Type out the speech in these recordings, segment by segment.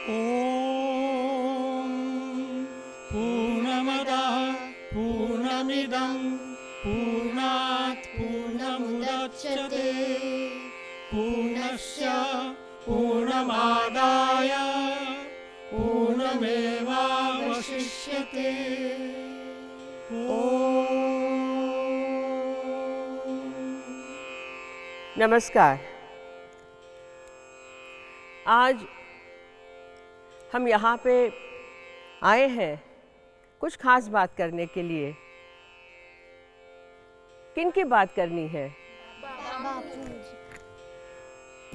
ॐ पूर्णमदः पूर्णमिदं पूर्णात् पूर्णमुदच्यते पूर्णस्य पूर्णमादाय पूर्णमेवावशिष्यते। नमस्कार। आज हम यहाँ पे आए हैं कुछ खास बात करने के लिए। किन की बात करनी है?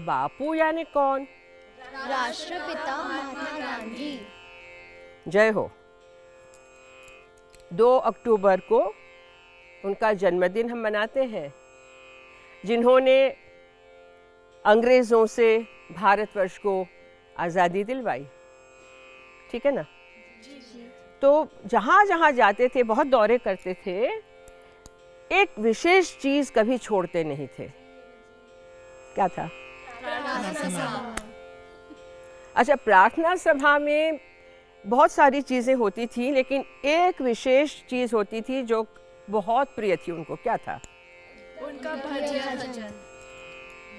बापू यानी कौन? राष्ट्रपिता महात्मा गांधी। जय हो। 2 अक्टूबर को उनका जन्मदिन हम मनाते हैं, जिन्होंने अंग्रेज़ों से भारतवर्ष को आज़ादी दिलवाई। ठीक है ना? तो जहाँ जहाँ जाते थे, बहुत दौरे करते थे, एक विशेष चीज़ कभी छोड़ते नहीं थे। क्या था? अच्छा, प्रार्थना सभा में बहुत सारी चीज़ें होती थी, लेकिन एक विशेष चीज़ होती थी जो बहुत प्रिय थी उनको। क्या था? उनका भजन,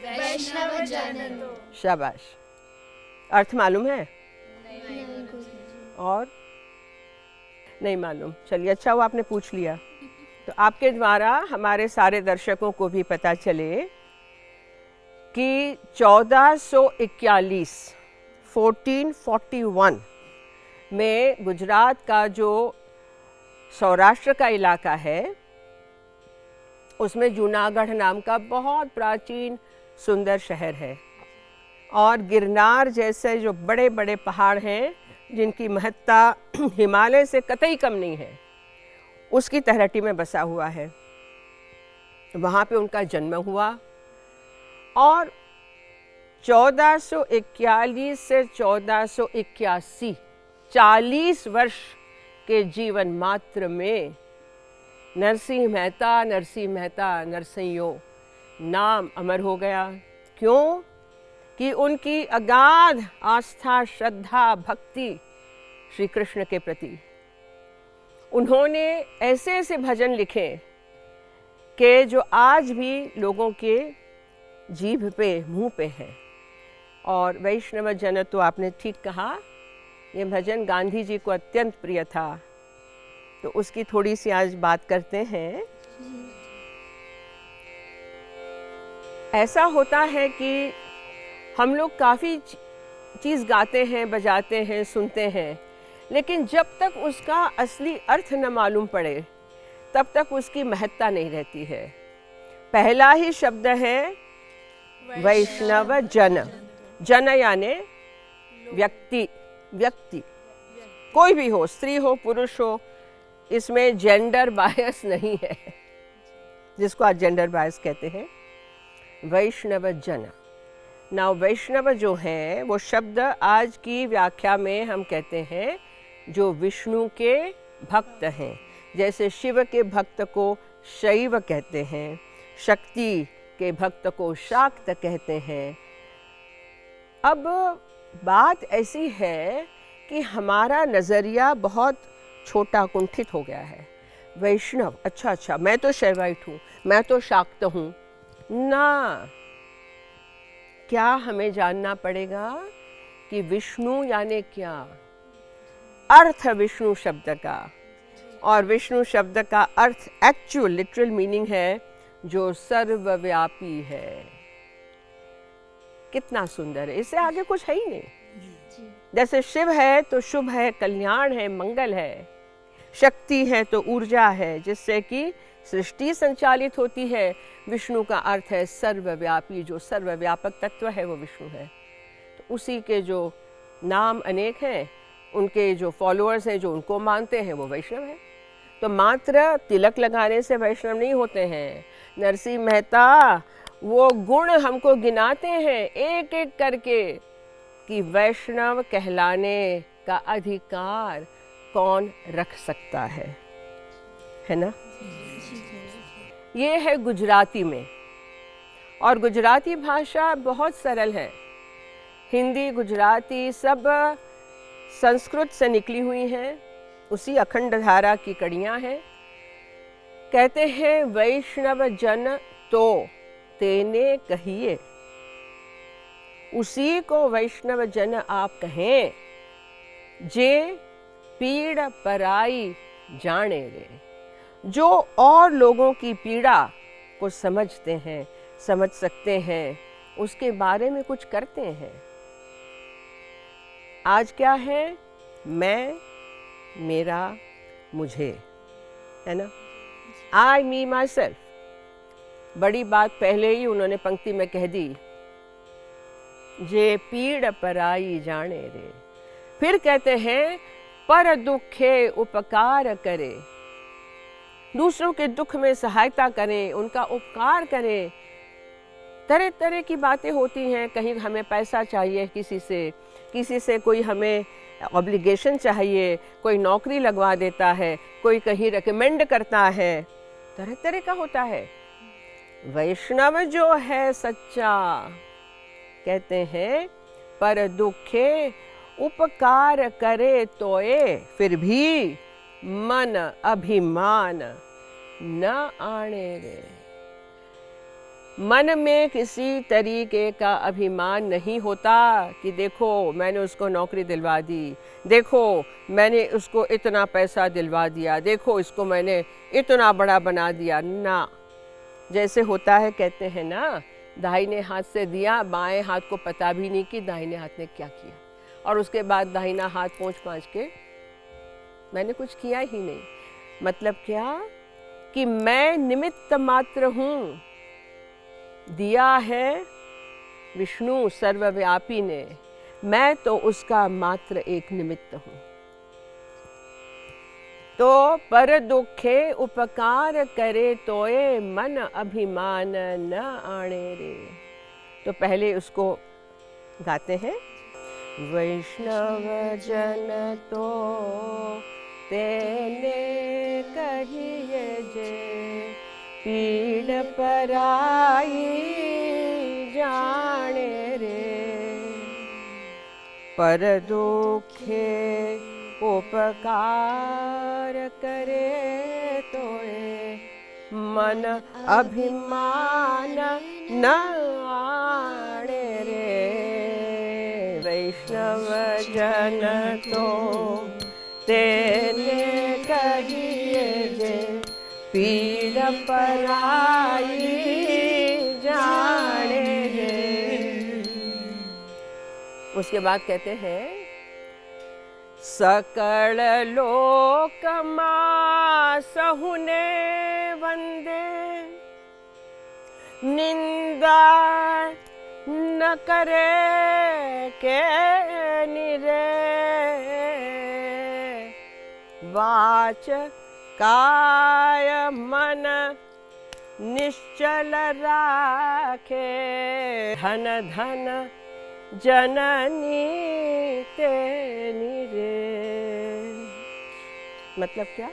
वैष्णव जन। शाबाश। अर्थ मालूम है? और नहीं मालूम। चलिए, अच्छा हुआ आपने पूछ लिया। तो आपके द्वारा हमारे सारे दर्शकों को भी पता चले कि 1441 में गुजरात का जो सौराष्ट्र का इलाका है, उसमें जूनागढ़ नाम का बहुत प्राचीन सुंदर शहर है, और गिरनार जैसे जो बड़े बड़े पहाड़ हैं, जिनकी महत्ता हिमालय से कतई कम नहीं है, उसकी तलहटी में बसा हुआ है। वहाँ पे उनका जन्म हुआ, और 1441 से 1481 40 वर्ष के जीवन मात्र में नरसिंह मेहता नरसिंहो नाम अमर हो गया। क्यों? कि उनकी अगाध आस्था, श्रद्धा, भक्ति श्री कृष्ण के प्रति। उन्होंने ऐसे ऐसे भजन लिखे कि जो आज भी लोगों के जीभ पे, मुंह पे है। और वैष्णव जन, तो आपने ठीक कहा, ये भजन गांधी जी को अत्यंत प्रिय था। तो उसकी थोड़ी सी आज बात करते हैं। ऐसा होता है कि हम लोग काफ़ी चीज़ गाते हैं, बजाते हैं, सुनते हैं, लेकिन जब तक उसका असली अर्थ न मालूम पड़े, तब तक उसकी महत्ता नहीं रहती है। पहला ही शब्द है वैष्णव जन। जन यानी व्यक्ति, व्यक्ति कोई भी हो, स्त्री हो, पुरुष हो, इसमें जेंडर बायस नहीं है, जिसको आज जेंडर बायस कहते हैं। वैष्णव जन। ना वैष्णव जो है, वो शब्द आज की व्याख्या में हम कहते हैं जो विष्णु के भक्त हैं। जैसे शिव के भक्त को शैव कहते हैं, शक्ति के भक्त को शाक्त कहते हैं। अब बात ऐसी है कि हमारा नज़रिया बहुत छोटा, कुंठित हो गया है। वैष्णव, अच्छा, मैं तो शैवाइट हूँ, मैं तो शाक्त हूँ ना। क्या हमें जानना पड़ेगा कि विष्णु यानी क्या, अर्थ विष्णु शब्द का। और विष्णु शब्द का अर्थ, एक्चुअल लिटरल मीनिंग है जो सर्वव्यापी है। कितना सुंदर है, इससे आगे कुछ है ही नहीं। जैसे शिव है तो शुभ है, कल्याण है, मंगल है। शक्ति है तो ऊर्जा है, जिससे कि सृष्टि संचालित होती है। विष्णु का अर्थ है सर्वव्यापी, जो सर्वव्यापक तत्व है वो विष्णु है। तो उसी के जो नाम अनेक हैं, उनके जो फॉलोअर्स हैं, जो उनको मानते हैं, वो वैष्णव है। तो मात्र तिलक लगाने से वैष्णव नहीं होते हैं। नरसिंह मेहता वो गुण हमको गिनाते हैं एक एक करके कि वैष्णव कहलाने का अधिकार कौन रख सकता है ना? ये है गुजराती में, और गुजराती भाषा बहुत सरल है। हिंदी, गुजराती सब संस्कृत से निकली हुई हैं, उसी अखंड धारा की कड़ियाँ हैं। कहते हैं वैष्णव जन तो तेने कहिए, उसी को वैष्णव जन आप कहें, जे पीड़ पराई जाने रे, जो और लोगों की पीड़ा को समझते हैं, समझ सकते हैं, उसके बारे में कुछ करते हैं। आज क्या है? मैं, मेरा, मुझे, है ना? आई, मी, माई सेल्फ। बड़ी बात पहले ही उन्होंने पंक्ति में कह दी, जे पीड़ पराई जाने रे। फिर कहते हैं पर दुखे उपकार करे, दूसरों के दुख में सहायता करें, उनका उपकार करें। तरह तरह की बातें होती हैं, कहीं हमें पैसा चाहिए किसी से कोई हमें ऑब्लिगेशन चाहिए, कोई नौकरी लगवा देता है, कोई कहीं रिकमेंड करता है, तरह तरह का होता है। वैष्णव जो है सच्चा, कहते हैं पर दुखे उपकार करे तोए, फिर भी मन अभिमान न आने रे। मन में किसी तरीके का अभिमान नहीं होता कि देखो मैंने उसको नौकरी दिलवा दी, देखो मैंने उसको इतना पैसा दिलवा दिया, देखो इसको मैंने इतना बड़ा बना दिया ना। जैसे होता है, कहते हैं ना, दाहिने हाथ से दिया, बाएं हाथ को पता भी नहीं कि दाहिने हाथ ने क्या किया, और उसके बाद दाहिना हाथ पोंछ पाँच के मैंने कुछ किया ही नहीं। मतलब क्या कि मैं निमित्त मात्र हूँ, दिया है विष्णु सर्वव्यापी ने, मैं तो उसका मात्र एक निमित्त हूँ। तो पर दुखे उपकार करे तोए, मन अभिमान न आने रे। तो पहले उसको गाते हैं, वैष्णव जन तो तेने कहिए, जे पीड़ पराई जाने रे। पर दुखे उपकार करे तोए, मन अभिमान न आने रे। वैष्णव जन तो तेने कहिए, जे पीड़ पराई जाने रे। उसके बाद कहते हैं सकल लोक मा सहुने वंदे, निंदा न करे के निरे, वाच काय मन निश्चल राखे, धन धन जननी तेनी रे। मतलब क्या?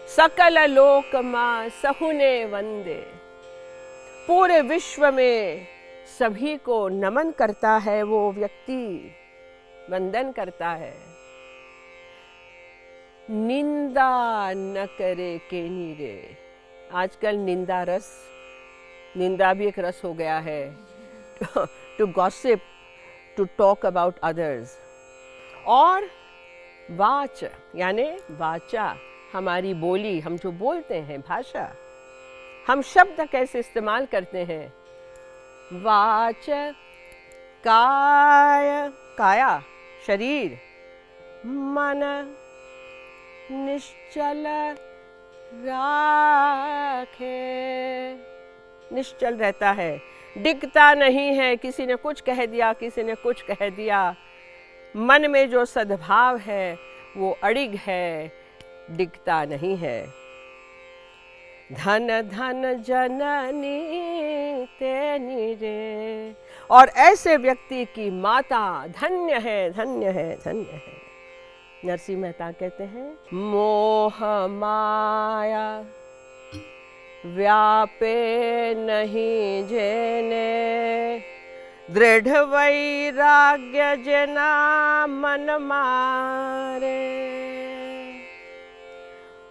सकल लोक मां सहुने वंदे, पूरे विश्व में सभी को नमन करता है वो व्यक्ति, वंदन करता है। निंदा न करे केनी रे। आजकल निंदा रस, निंदा भी एक रस हो गया है। To gossip, to talk about others. और वाच यानी वाचा, हमारी बोली, हम जो बोलते हैं, भाषा, हम शब्द कैसे इस्तेमाल करते हैं। वाच काय, काया शरीर, मन निश्चल राखे, निश्चल रहता है, डिगता नहीं है। किसी ने कुछ कह दिया, किसी ने कुछ कह दिया, मन में जो सद्भाव है वो अड़िग है, डिगता नहीं है। धन धन जननी तेनी रे। और ऐसे व्यक्ति की माता धन्य है, धन्य है, धन्य है। नरसिंह मेहता कहते हैं, मोह माया व्यापे नहीं जेने, दृढ़ वैराग्य जना मन मारे।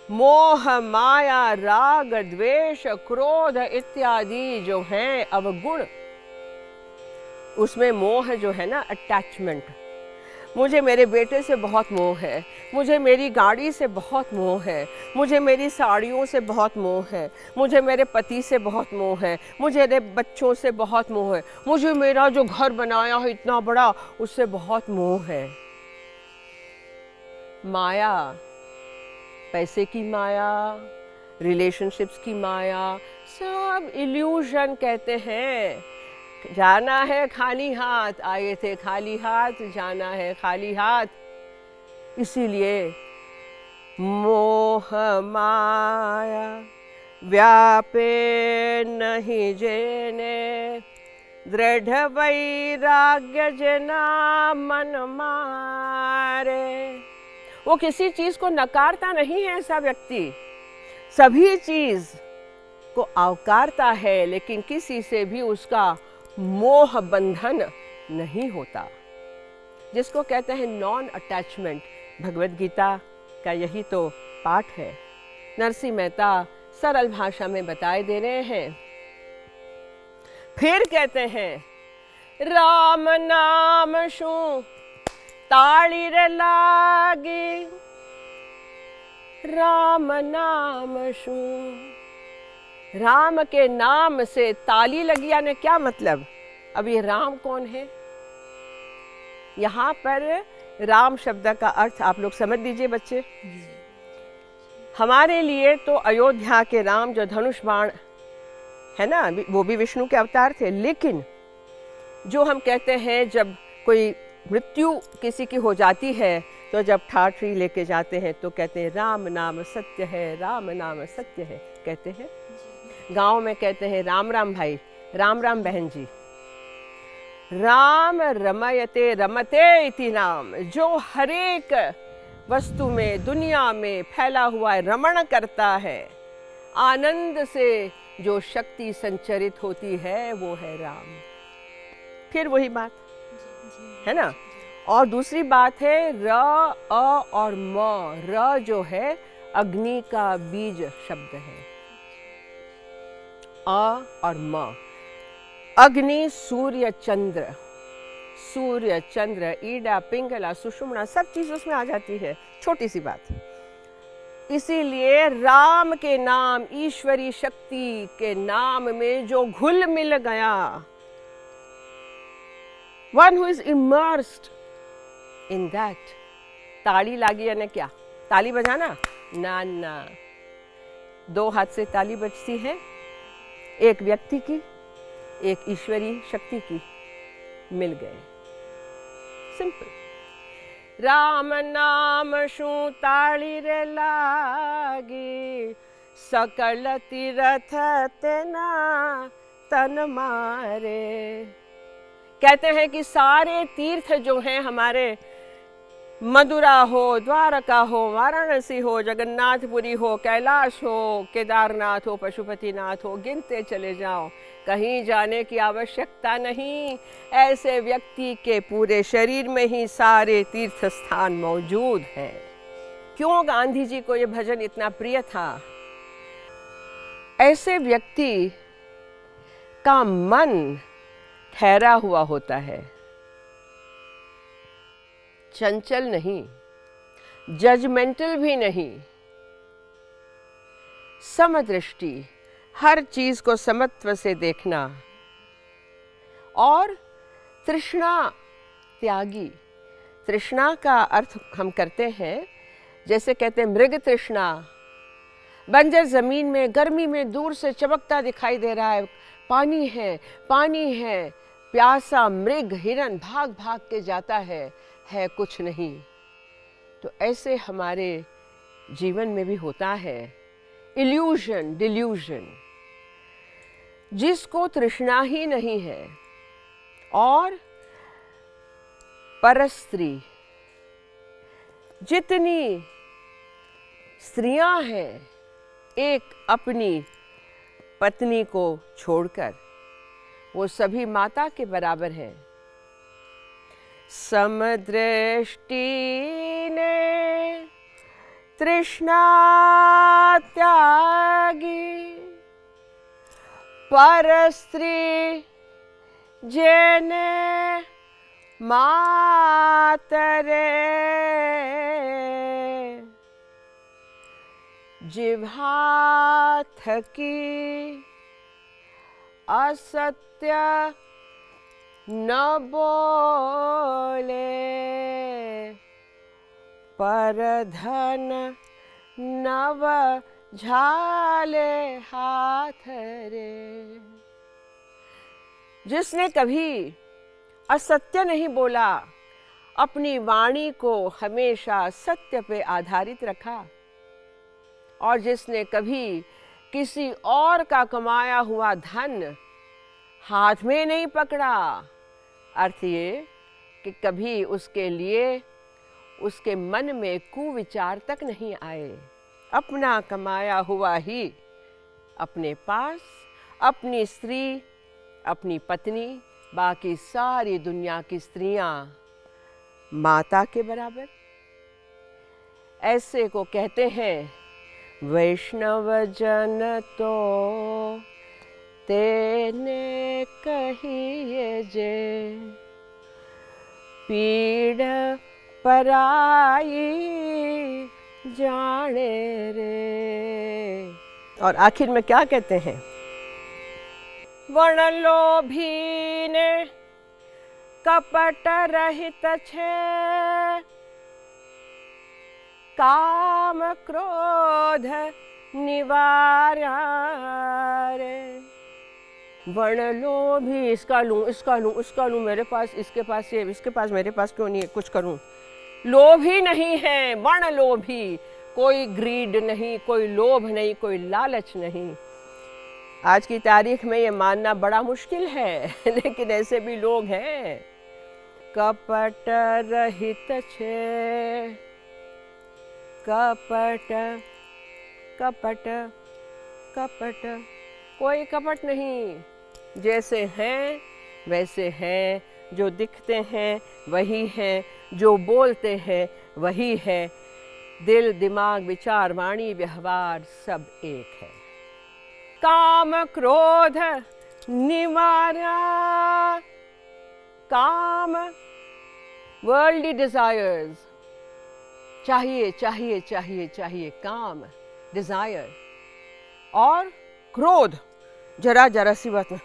मोह माया राग द्वेष क्रोध इत्यादि जो हैं अवगुण, उसमें मोह जो है ना, अटैचमेंट। मुझे मेरे बेटे से बहुत मोह है, मुझे मेरी गाड़ी से बहुत मोह है, मुझे मेरी साड़ियों से बहुत मोह है, मुझे मेरे पति से बहुत मोह है, मुझे मेरे बच्चों से बहुत मोह है, मुझे मेरा जो घर बनाया है इतना बड़ा उससे बहुत मोह है। माया, पैसे की माया, रिलेशनशिप्स की माया, सब इल्यूजन कहते हैं। जाना है खाली हाथ, आए थे खाली हाथ, जाना है खाली हाथ। इसीलिए मोह माया व्यापे नहीं जेने, दृढ़ वैराग्य जना मन मारे। वो किसी चीज को नकारता नहीं है ऐसा व्यक्ति, सभी चीज को आवकारता है, लेकिन किसी से भी उसका मोह बंधन नहीं होता, जिसको कहते हैं नॉन अटैचमेंट। भगवद गीता का यही तो पाठ है। नरसिंह मेहता सरल भाषा में बताए दे रहे हैं। फिर कहते हैं, राम नाम शू ताली रे लागी, राम नाम शू, राम के नाम से ताली लगी, यानी क्या मतलब? अब ये राम कौन है? यहाँ पर राम शब्द का अर्थ आप लोग समझ लीजिए बच्चे। हमारे लिए तो अयोध्या के राम जो धनुष बाण है ना, वो भी विष्णु के अवतार थे। लेकिन जो हम कहते हैं जब कोई मृत्यु किसी की हो जाती है तो जब ठाठरी लेके जाते हैं तो कहते हैं राम नाम सत्य है, राम नाम सत्य है कहते हैं। गांव में कहते हैं राम राम भाई, राम राम बहन जी। राम रमयते रमते इति नाम, जो हरेक वस्तु में दुनिया में फैला हुआ है, रमण करता है, आनंद से जो शक्ति संचरित होती है वो है राम। फिर वही बात है ना। और दूसरी बात है र, अ और म। र जो है अग्नि का बीज शब्द है, अ और म। अग्नि, सूर्य, चंद्र, सूर्य चंद्र, ईड़ा पिंगला सुषुम्ना सब चीज उसमें आ जाती है, छोटी सी बात। इसीलिए राम के नाम, ईश्वरी शक्ति के नाम में जो घुल मिल गया, one who is immersed in that. ताली लागी यानी क्या? ताली बजाना ना ना, दो हाथ से ताली बजती है, एक व्यक्ति की एक ईश्वरी शक्ति की, मिल गए, सिंपल। राम नाम शू ताली रे लागी, सकल तीरथ तेना तन मारे। कहते हैं कि सारे तीर्थ जो हैं हमारे, मदुरा हो, द्वारका हो, वाराणसी हो, जगन्नाथपुरी हो, कैलाश हो, केदारनाथ हो, पशुपतिनाथ हो, गिनते चले जाओ, कहीं जाने की आवश्यकता नहीं। ऐसे व्यक्ति के पूरे शरीर में ही सारे तीर्थ स्थान मौजूद हैं। क्यों गांधी जी को ये भजन इतना प्रिय था? ऐसे व्यक्ति का मन ठहरा हुआ होता है, चंचल नहीं, जजमेंटल भी नहीं, समदृष्टि, हर चीज को समत्व से देखना, और तृष्णा त्यागी। तृष्णा का अर्थ हम करते हैं, जैसे कहते हैं मृग तृष्णा, बंजर जमीन में गर्मी में दूर से चमकता दिखाई दे रहा है, पानी है, पानी है, प्यासा मृग हिरन भाग भाग के जाता है कुछ नहीं। तो ऐसे हमारे जीवन में भी होता है इल्यूजन, डिल्यूजन, जिसको तृष्णा ही नहीं है। और परस्त्री, जितनी स्त्रियां हैं एक अपनी पत्नी को छोड़कर, वो सभी माता के बराबर है। समदृष्टि ने तृष्णा त्यागी, पर स्त्री जेने मातरे, जिह्वा थकी असत्य न बोले, पर धन नव झाले हाथ रे। जिसने कभी असत्य नहीं बोला, अपनी वाणी को हमेशा सत्य पे आधारित रखा, और जिसने कभी किसी और का कमाया हुआ धन हाथ में नहीं पकड़ा, अर्थ ये कि कभी उसके लिए उसके मन में कुविचार तक नहीं आए। अपना कमाया हुआ ही अपने पास, अपनी स्त्री, अपनी पत्नी, बाकी सारी दुनिया की स्त्रियां माता के बराबर। ऐसे को कहते हैं वैष्णव जन तो तेने कहिए जे, पीड़ पराई जाने रे। और आखिर में क्या कहते हैं? वनलोभी ने कपट रहित छे, काम क्रोध निवार्या रे। वनलोभी, इसका लूं, इसका लूं, उसका लूं, मेरे पास, इसके पास ये, इसके पास, मेरे पास क्यों नहीं है, कुछ करूं। लोभी नहीं है, वनलोभी। कोई ग्रीड नहीं, कोई लोभ नहीं, कोई लालच नहीं। आज की तारीख में ये मानना बड़ा मुश्किल है, लेकिन ऐसे भी लोग हैं। कपट रहित छे, कपट कपट कपट, कोई कपट नहीं। जैसे हैं वैसे हैं, जो दिखते हैं वही हैं, जो बोलते हैं वही है। दिल, दिमाग, विचार, वाणी, व्यवहार सब एक है। काम क्रोध निवारा, काम वर्ल्डली डिजायर्स, चाहिए चाहिए चाहिए चाहिए, काम डिजायर। और क्रोध, जरा जरा सी बात में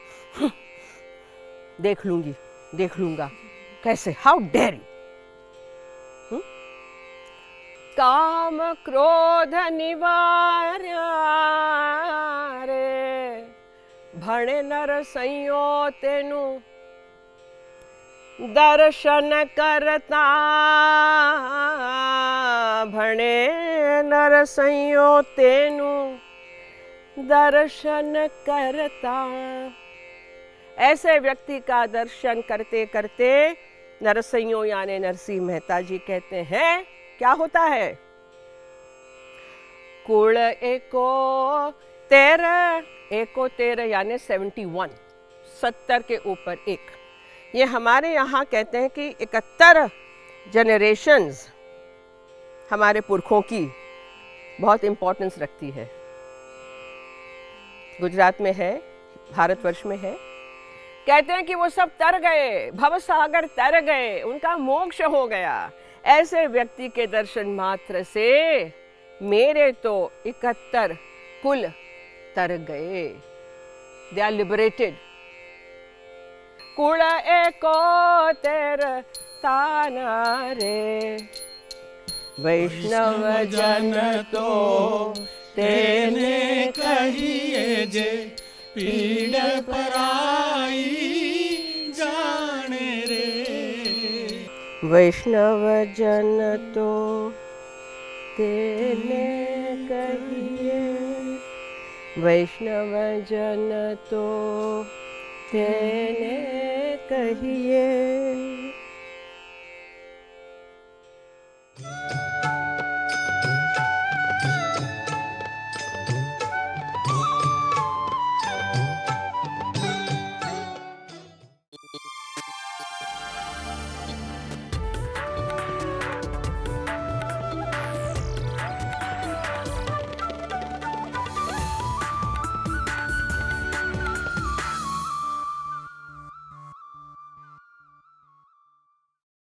देख लूंगी, देख लूंगा, कैसे, हाउ डेयर यू। काम क्रोध निवार्या रे, भणे नर संयो तेनु दर्शन करता, भणे नर संयो तेनु दर्शन करता। ऐसे व्यक्ति का दर्शन करते करते नरसिंहो यानी नरसिंह मेहता जी कहते हैं क्या होता है? कुल एको तेरह यानी 71, 70 के ऊपर एक। ये हमारे यहाँ कहते हैं कि 71 जनरेशन्स हमारे पुरखों की बहुत इम्पोर्टेंस रखती है। गुजरात में है, भारतवर्ष में है। कहते हैं कि वो सब तर गए, भवसागर तर गए, उनका मोक्ष हो गया। ऐसे व्यक्ति के दर्शन मात्र से मेरे तो 71 कुल तर गए। They are liberated. कुल एको तेर ताना रे, वैष्णव जन तो तेने कहिए जे, पीड़ पराई जाने रे। वैष्णव जन तो तेने कहिए, वैष्णव जन तो तेने कहिए।